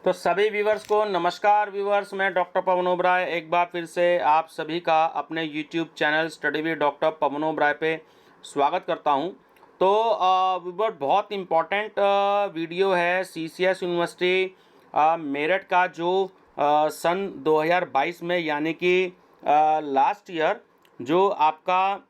तो सभी व्यूवर्स को नमस्कार व्यूवर्स, मैं डॉक्टर पवन ओबराय एक बार फिर से आप सभी का अपने YouTube channel study with doctor Pawan Oberoi पे स्वागत करता हूं। तो व्यूवर बहुत इम्पॉर्टेंट वीडियो है सीसीएस यूनिवर्सिटी मेरठ का जो सन 2022 में यानी कि लास्ट ईयर जो आपका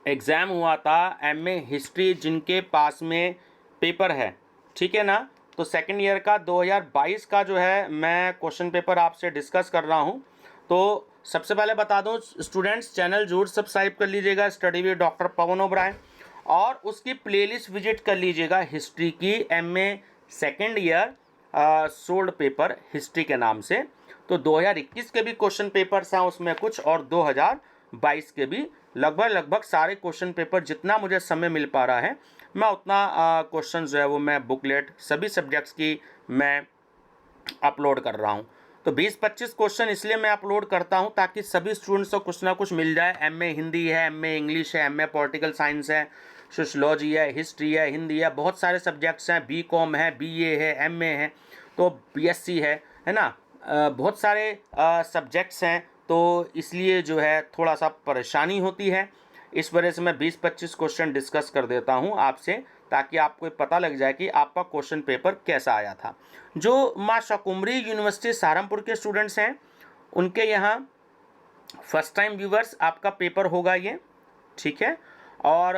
एग्ज़ाम हुआ था एमए हिस्ट्री जिनके पास में पेपर है, ठीक है ना। तो सेकेंड ईयर का 2022 का जो है मैं क्वेश्चन पेपर आपसे डिस्कस कर रहा हूं। तो सबसे पहले बता दूं स्टूडेंट्स, चैनल जरूर सब्सक्राइब कर लीजिएगा study with doctor Pawan Oberoi, और उसकी प्लेलिस्ट विजिट कर लीजिएगा हिस्ट्री की MA second year solved paper history के नाम से। तो 2021 के भी क्वेश्चन पेपर्स हैं उसमें कुछ, और 2022 के भी लगभग सारे क्वेश्चन पेपर जितना मुझे समय मिल पा रहा है मैं उतना क्वेश्चन जो है वो मैं बुकलेट सभी सब्जेक्ट्स की मैं अपलोड कर रहा हूँ। तो 20-25 क्वेश्चन इसलिए मैं अपलोड करता हूँ ताकि सभी स्टूडेंट्स को कुछ ना कुछ मिल जाए। एमए हिंदी है, एमए इंग्लिश है, एमए पॉलिटिकल साइंस है, सोशलॉजी है, हिस्ट्री है, हिंदी है, बहुत सारे सब्जेक्ट्स हैं, बीकॉम है, बीए है, एमए है, तो बीएससी है ना, बहुत सारे सब्जेक्ट्स हैं। तो इसलिए जो है थोड़ा सा परेशानी होती है, इस वजह से मैं 20-25 क्वेश्चन डिस्कस कर देता हूं आपसे ताकि आपको पता लग जाए कि आपका क्वेश्चन पेपर कैसा आया था। जो माँ शाकुंभरी यूनिवर्सिटी सहारनपुर के स्टूडेंट्स हैं उनके यहाँ फर्स्ट टाइम व्यूवर्स आपका पेपर होगा ये, ठीक है। और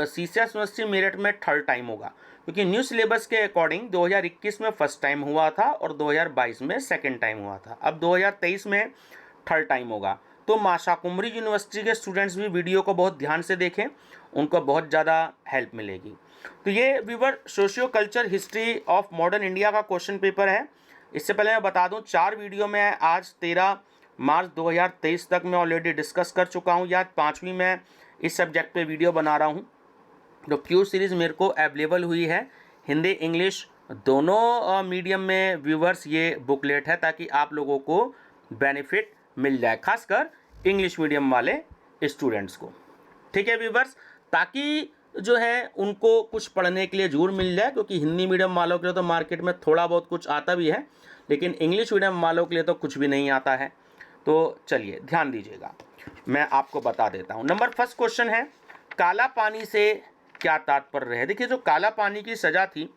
सीसीएस यूनिवर्सिटी मेरठ में थर्ड टाइम होगा, क्योंकि न्यू सिलेबस के अकॉर्डिंग 2021 में फर्स्ट टाइम हुआ था और 2022 में सेकेंड टाइम हुआ था। अब 2023 में थर्ड टाइम होगा। तो माँ शाकुंभरी यूनिवर्सिटी के स्टूडेंट्स भी वीडियो को बहुत ध्यान से देखें, उनको बहुत ज़्यादा हेल्प मिलेगी। तो ये viewer socio culture history of modern India का क्वेश्चन पेपर है। इससे पहले मैं बता दूं 4 वीडियो में आज 13 मार्च 2023 तक मैं ऑलरेडी डिस्कस कर चुका हूं, या 5वीं में इस सब्जेक्ट पे वीडियो बना रहा हूं। तो क्यू सीरीज़ मेरे को अवेलेबल हुई है हिंदी इंग्लिश दोनों मीडियम में व्यूवर्स ये बुकलेट है, ताकि आप लोगों को बेनिफिट मिल जाए, खासकर इंग्लिश मीडियम वाले स्टूडेंट्स को, ठीक है व्यूवर्स, ताकि जो है उनको कुछ पढ़ने के लिए जरूर मिल जाए। क्योंकि हिंदी मीडियम वालों के लिए तो मार्केट में थोड़ा बहुत कुछ आता भी है, लेकिन इंग्लिश मीडियम वालों के लिए तो कुछ भी नहीं आता है। तो चलिए ध्यान दीजिएगा, मैं आपको बता देता हूँ। नंबर फर्स्ट क्वेश्चन है, काला पानी से क्या तात्पर्य है। देखिए, जो काला पानी की सज़ा थी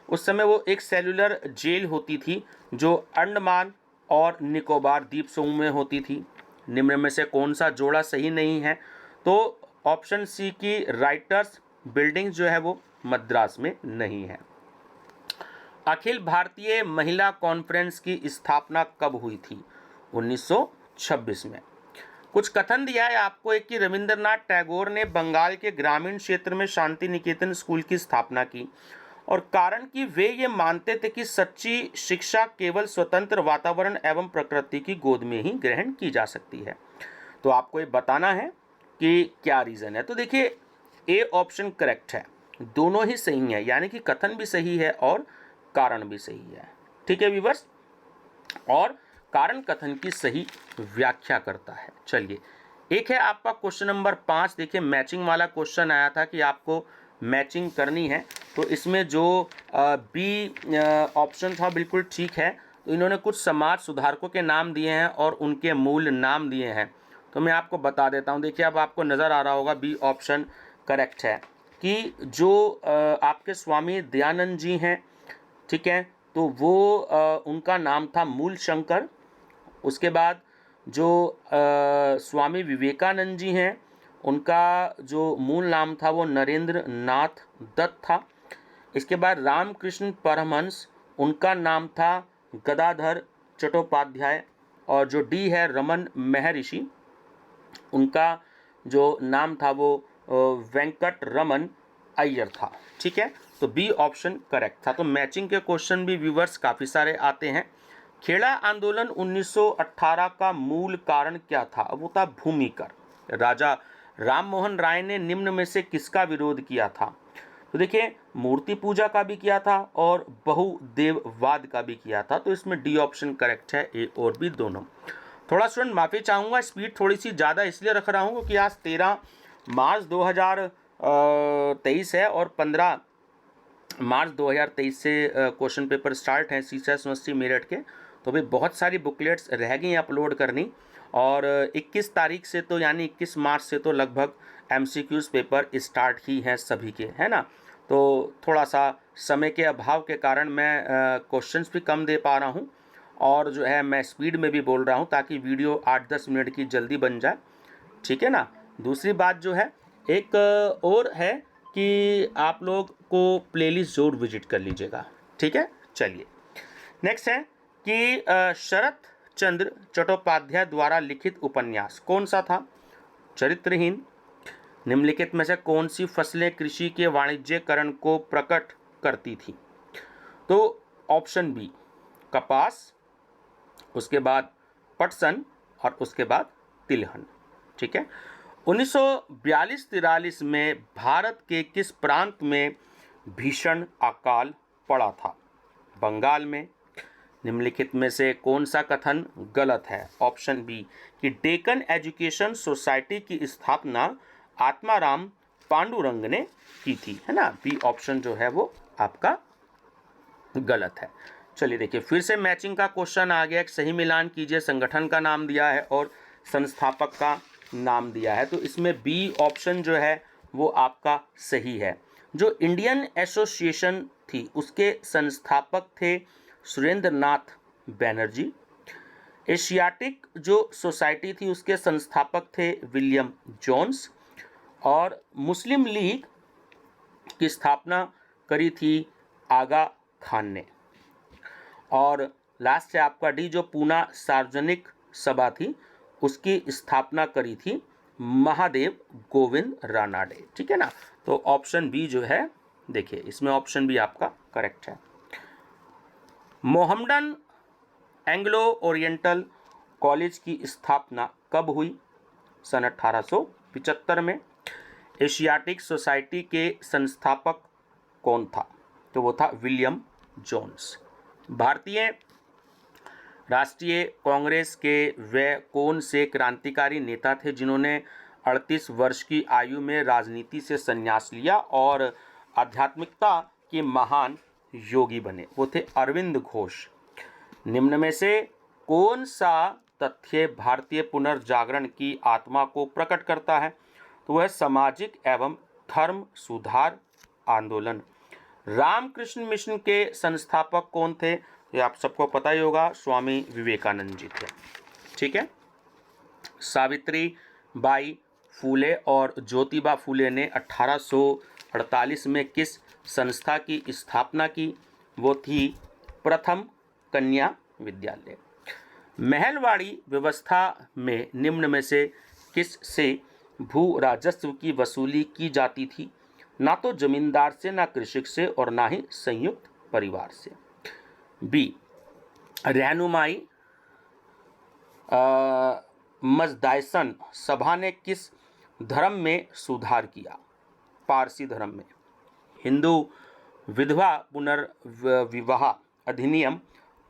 उस समय वो एक सेलुलर जेल होती थी जो अंडमान और निकोबार द्वीप समूह में होती थी। निम्न में से कौन सा जोड़ा सही नहीं है। तो ऑप्शन सी की राइटर्स बिल्डिंग जो है वो मद्रास में नहीं है। अखिल भारतीय महिला कॉन्फ्रेंस की स्थापना कब हुई थी। 1926 में। कुछ कथन दिया है आपको एक कि रविंद्रनाथ टैगोर ने बंगाल के ग्रामीण क्षेत्र में शांति निकेतन स्कूल की स्थापना की, और कारण कि वे ये मानते थे कि सच्ची शिक्षा केवल स्वतंत्र वातावरण एवं प्रकृति की गोद में ही ग्रहण की जा सकती है। तो आपको ये बताना है कि क्या रीज़न है। तो देखिए, ए ऑप्शन करेक्ट है, दोनों ही सही है, यानी कि कथन भी सही है और कारण भी सही है, ठीक है व्यूवर्स, और कारण कथन की सही व्याख्या करता है। चलिए, एक है आपका क्वेश्चन नंबर 5। देखिए, मैचिंग वाला क्वेश्चन आया था कि आपको मैचिंग करनी है, तो इसमें जो बी ऑप्शन था बिल्कुल ठीक है। तो इन्होंने कुछ समाज सुधारकों के नाम दिए हैं और उनके मूल नाम दिए हैं, तो मैं आपको बता देता हूं। देखिए, अब आपको नज़र आ रहा होगा बी ऑप्शन करेक्ट है कि जो आपके स्वामी दयानंद जी हैं, ठीक है, तो वो उनका नाम था मूल शंकर। उसके बाद जो स्वामी विवेकानंद जी हैं उनका जो मूल नाम था वो नरेंद्र नाथ दत्त था। इसके बाद रामकृष्ण परमहंस, उनका नाम था गदाधर चट्टोपाध्याय। और जो डी है रमन महर्षि, उनका जो नाम था वो वेंकट रमन अय्यर था, ठीक है। तो बी ऑप्शन करेक्ट था। तो मैचिंग के क्वेश्चन भी व्यूवर्स काफ़ी सारे आते हैं। खेड़ा आंदोलन 1918 का मूल कारण क्या था। अब वो था भूमिकर। राजा राममोहन राय ने निम्न में से किसका विरोध किया था। तो देखिए, मूर्ति पूजा का भी किया था और बहुदेववाद का भी किया था। तो इसमें डी ऑप्शन करेक्ट है, ए और बी दोनों। थोड़ा स्टूडेंट माफ़ी चाहूँगा, स्पीड थोड़ी सी ज़्यादा इसलिए रख रहा हूँ क्योंकि आज 13 मार्च 2023 है और 15 मार्च 2023 से क्वेश्चन पेपर स्टार्ट हैं सीसीएस यूनिवर्सिटी मेरठ के। तो भी बहुत सारी बुकलेट्स रह गई हैं अपलोड करनी, और 21 तारीख से तो यानी 21 मार्च से तो लगभग एमसीक्यूज पेपर स्टार्ट ही हैं सभी के, है ना। तो थोड़ा सा समय के अभाव के कारण मैं क्वेश्चंस भी कम दे पा रहा हूँ, और जो है मैं स्पीड में भी बोल रहा हूँ ताकि वीडियो 8-10 मिनट की जल्दी बन जाए, ठीक है ना। दूसरी बात जो है एक और है कि आप लोग को प्लेलिस्ट जरूर विजिट कर लीजिएगा, ठीक है। चलिए नेक्स्ट है कि शरत चंद्र चट्टोपाध्याय द्वारा लिखित उपन्यास कौन सा था? चरित्रहीन। निम्नलिखित में से कौन सी फसलें कृषि के वाणिज्यकरण को प्रकट करती थी? तो ऑप्शन बी कपास, उसके बाद पटसन और उसके बाद तिलहन, ठीक है। 1942-43 में भारत के किस प्रांत में भीषण अकाल पड़ा था? बंगाल में। निम्नलिखित में से कौन सा कथन गलत है? ऑप्शन बी कि डेक्कन एजुकेशन सोसाइटी की स्थापना आत्माराम पांडुरंग ने की थी, है ना। बी ऑप्शन जो है वो आपका गलत है। चलिए देखिए फिर से मैचिंग का क्वेश्चन आ गया। एक सही मिलान कीजिए, संगठन का नाम दिया है और संस्थापक का नाम दिया है, तो इसमें बी ऑप्शन जो है वो आपका सही है। जो इंडियन एसोसिएशन थी उसके संस्थापक थे सुरेंद्र नाथ बैनर्जी। एशियाटिक जो सोसाइटी थी उसके संस्थापक थे विलियम जोन्स, और मुस्लिम लीग की स्थापना करी थी आगा खान ने। और लास्ट है आपका डी, जो पूना सार्वजनिक सभा थी उसकी स्थापना करी थी महादेव गोविंद रानाडे, ठीक है ना। तो ऑप्शन बी जो है, देखिए इसमें ऑप्शन बी आपका करेक्ट है। मोहम्मडन एंग्लो ओरिएंटल कॉलेज की स्थापना कब हुई? सन 1875 में। एशियाटिक सोसाइटी के संस्थापक कौन था? तो वो था विलियम जोन्स। भारतीय राष्ट्रीय कांग्रेस के वे कौन से क्रांतिकारी नेता थे जिन्होंने 38 वर्ष की आयु में राजनीति से संन्यास लिया और आध्यात्मिकता के महान योगी बने? वो थे अरविंद घोष। निम्न में से कौन सा तथ्य भारतीय पुनर्जागरण की आत्मा को प्रकट करता है? तो वह सामाजिक एवं धर्म सुधार आंदोलन। रामकृष्ण मिशन के संस्थापक कौन थे? ये आप सबको पता ही होगा, स्वामी विवेकानंद जी थे, ठीक है। सावित्री बाई फूले और ज्योतिबा फूले ने 1848 में किस संस्था की स्थापना की? वो थी प्रथम कन्या विद्यालय। महलवाड़ी व्यवस्था में निम्न में से किस से भू राजस्व की वसूली की जाती थी? ना तो जमींदार से, ना कृषक से और ना ही संयुक्त परिवार से। बी रहनुमाई मजदाइसन सभा ने किस धर्म में सुधार किया? पारसी धर्म में। हिंदू विधवा पुनर्विवाह अधिनियम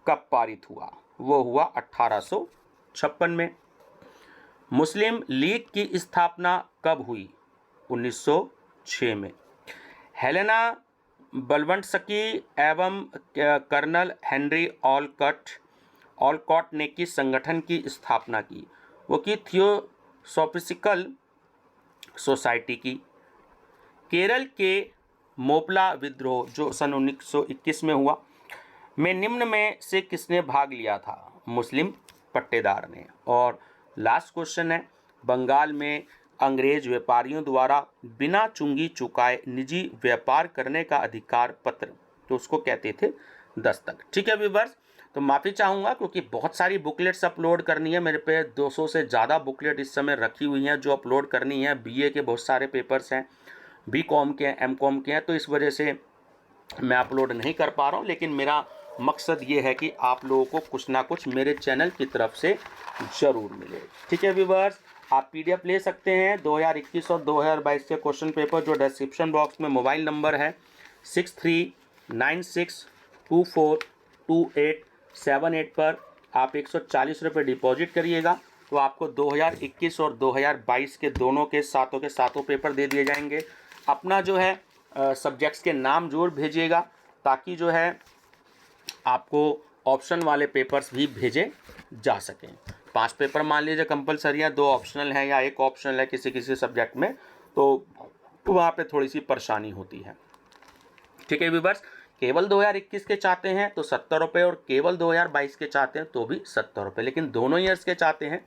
कब पारित हुआ? वो हुआ 1856 में। मुस्लिम लीग की स्थापना कब हुई? 1906 में। हेलेना ब्लवत्सकी एवं कर्नल हेनरी ऑलकॉट ने किस संगठन की स्थापना की? वो की थियोसॉफिकल सोसाइटी की। केरल के मोपला विद्रोह जो सन 1921 में हुआ में निम्न में से किसने भाग लिया था? मुस्लिम पट्टेदार ने। और लास्ट क्वेश्चन है, बंगाल में अंग्रेज व्यापारियों द्वारा बिना चुंगी चुकाए निजी व्यापार करने का अधिकार पत्र, तो उसको कहते थे दस्तक, ठीक है व्यूअर्स। तो माफ़ी चाहूँगा क्योंकि बहुत सारी बुकलेट्स अपलोड करनी है, मेरे पे 200 से ज़्यादा बुकलेट इस समय रखी हुई हैं जो अपलोड करनी है। बीए के बहुत सारे पेपर्स हैं, बीकॉम के हैं, एमकॉम के हैं, तो इस वजह से मैं अपलोड नहीं कर पा रहा हूँ। लेकिन मेरा मकसद ये है कि आप लोगों को कुछ ना कुछ मेरे चैनल की तरफ से ज़रूर मिले, ठीक है व्यूअर्स। आप पीडीएफ ले सकते हैं 2021 और 2022 के क्वेश्चन पेपर, जो डिस्क्रिप्शन बॉक्स में मोबाइल नंबर है 6396242878 पर आप 140 रुपये डिपॉजिट करिएगा तो आपको 2021 और 2022 के दोनों के सातों पेपर दे दिए जाएंगे। अपना जो है सब्जेक्ट्स के नाम जरूर भेजिएगा, ताकि जो है आपको ऑप्शन वाले पेपर्स भी भेजे जा सकें। 5 पेपर मान लीजिए कंपलसरी है, 2 ऑप्शनल हैं या 1 ऑप्शनल है किसी किसी सब्जेक्ट में, तो वहाँ पे थोड़ी सी परेशानी होती है। ठीक है व्यूअर्स, केवल 2021 के चाहते हैं तो 70 रुपये, और केवल 2022 के चाहते हैं तो भी 70 रुपये, लेकिन दोनों ईयर्स के चाहते हैं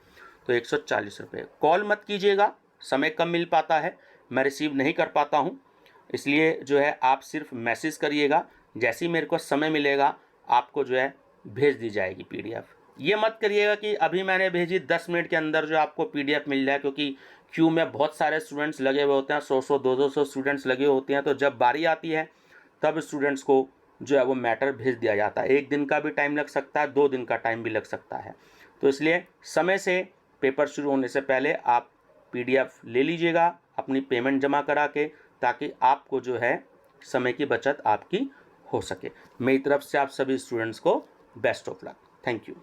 तो 140 रुपये। कॉल मत कीजिएगा, समय कम मिल पाता है, मैं रिसीव नहीं कर पाता हूँ, इसलिए जो है आप सिर्फ मैसेज करिएगा, जैसे ही मेरे को समय मिलेगा आपको जो है भेज दी जाएगी PDF। ये मत करिएगा कि अभी मैंने भेजी 10 मिनट के अंदर जो आपको PDF मिल जाए, क्योंकि क्यू में बहुत सारे स्टूडेंट्स लगे हुए होते हैं, 100-100 200 स्टूडेंट्स लगे होते हैं, तो जब बारी आती है तब स्टूडेंट्स को जो है वो मैटर भेज दिया जाता है। 1 दिन का भी टाइम लग सकता है, 2 दिन का टाइम भी लग सकता है, तो इसलिए समय से पेपर शुरू होने से पहले आप PDF ले लीजिएगा अपनी पेमेंट जमा करा के, ताकि आपको जो है समय की बचत आपकी हो सके। मेरी तरफ से आप सभी स्टूडेंट्स को best of luck. Thank you.